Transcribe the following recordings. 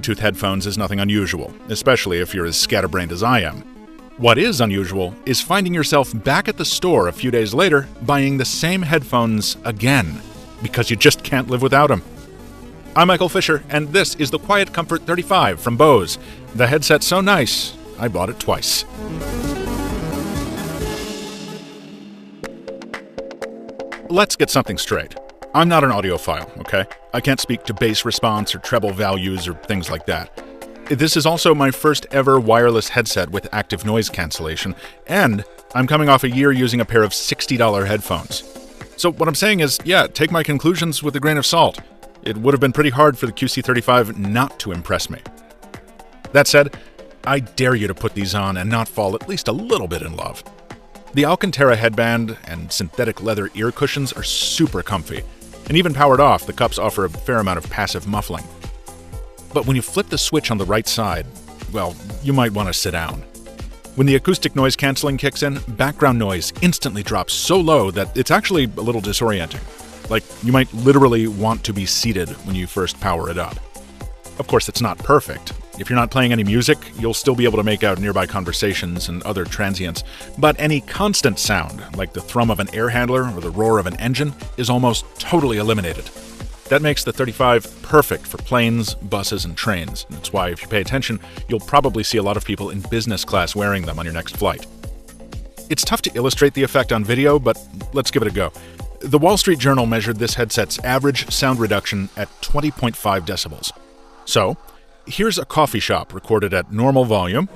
Bluetooth headphones is nothing unusual, especially if you're as scatterbrained as I am. What is unusual is finding yourself back at the store a few days later buying the same headphones again, because you just can't live without them. I'm Michael Fisher, and this is the Quiet Comfort 35 from Bose. The headset's so nice, I bought it twice. Let's get something straight. I'm not an audiophile, okay? I can't speak to bass response or treble values or things like that. This is also my first ever wireless headset with active noise cancellation, and I'm coming off a year using a pair of $60 headphones. So what I'm saying is, yeah, take my conclusions with a grain of salt. It would have been pretty hard for the QC35 not to impress me. That said, I dare you to put these on and not fall at least a little bit in love. The Alcantara headband and synthetic leather ear cushions are super comfy, and even powered off, the cups offer a fair amount of passive muffling. But when you flip the switch on the right side, well, you might want to sit down. When the acoustic noise canceling kicks in, background noise instantly drops so low that it's actually a little disorienting. Like, you might literally want to be seated when you first power it up. Of course, it's not perfect. If you're not playing any music, you'll still be able to make out nearby conversations and other transients, but any constant sound, like the thrum of an air handler or the roar of an engine, is almost totally eliminated. That makes the 35 perfect for planes, buses, and trains. That's why, if you pay attention, you'll probably see a lot of people in business class wearing them on your next flight. It's tough to illustrate the effect on video, but let's give it a go. The Wall Street Journal measured this headset's average sound reduction at 20.5 decibels. So, here's a coffee shop recorded at normal volume,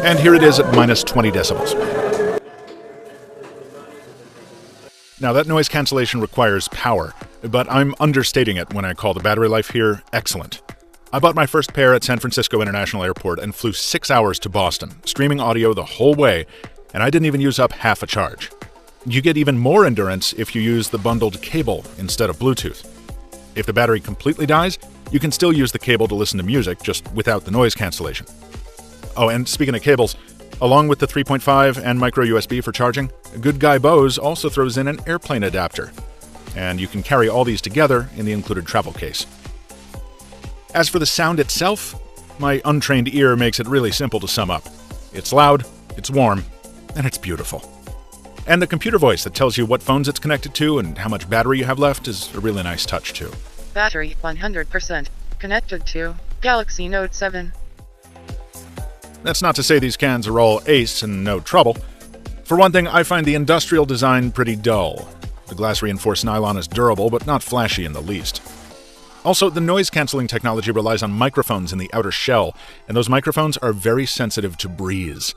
and here it is at minus 20 decibels. Now, that noise cancellation requires power, but I'm understating it when I call the battery life here excellent. I bought my first pair at San Francisco International Airport and flew 6 hours to Boston, streaming audio the whole way, and I didn't even use up half a charge. You get even more endurance if you use the bundled cable instead of Bluetooth. If the battery completely dies, you can still use the cable to listen to music, just without the noise cancellation. Oh, and speaking of cables, along with the 3.5 and micro USB for charging, good guy Bose also throws in an airplane adapter. And you can carry all these together in the included travel case. As for the sound itself, my untrained ear makes it really simple to sum up. It's loud, it's warm, and it's beautiful. And the computer voice that tells you what phones it's connected to and how much battery you have left is a really nice touch too. Battery 100%. Connected to Galaxy Note 7. That's not to say these cans are all ace and no trouble. For one thing, I find the industrial design pretty dull. The glass-reinforced nylon is durable, but not flashy in the least. Also, the noise-canceling technology relies on microphones in the outer shell, and those microphones are very sensitive to breeze.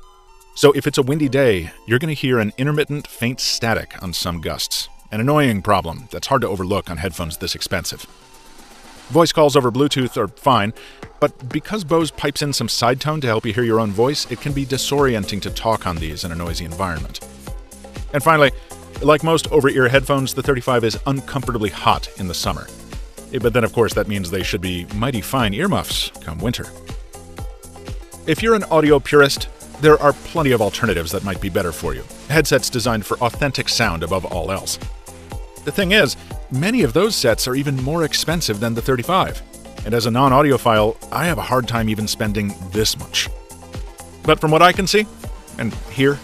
So if it's a windy day, you're going to hear an intermittent, faint static on some gusts. An annoying problem that's hard to overlook on headphones this expensive. Voice calls over Bluetooth are fine, but because Bose pipes in some side tone to help you hear your own voice, it can be disorienting to talk on these in a noisy environment. And finally, like most over-ear headphones, the 35 is uncomfortably hot in the summer. But then, of course, that means they should be mighty fine earmuffs come winter. If you're an audio purist, there are plenty of alternatives that might be better for you. Headsets designed for authentic sound above all else. The thing is, many of those sets are even more expensive than the 35. And as a non-audiophile, I have a hard time even spending this much. But from what I can see, and hear,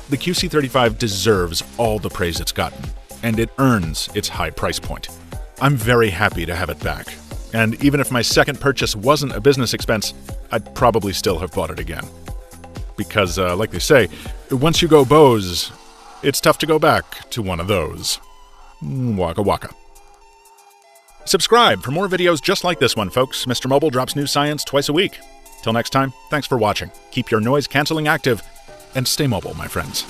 the QC35 deserves all the praise it's gotten, and it earns its high price point. I'm very happy to have it back. And even if my second purchase wasn't a business expense, I'd probably still have bought it again. Because, like they say, once you go Bose, it's tough to go back to one of those. Waka waka. Subscribe for more videos just like this one, folks. Mr. Mobile drops new science twice a week. Till next time, thanks for watching. Keep your noise canceling active, and stay mobile, my friends.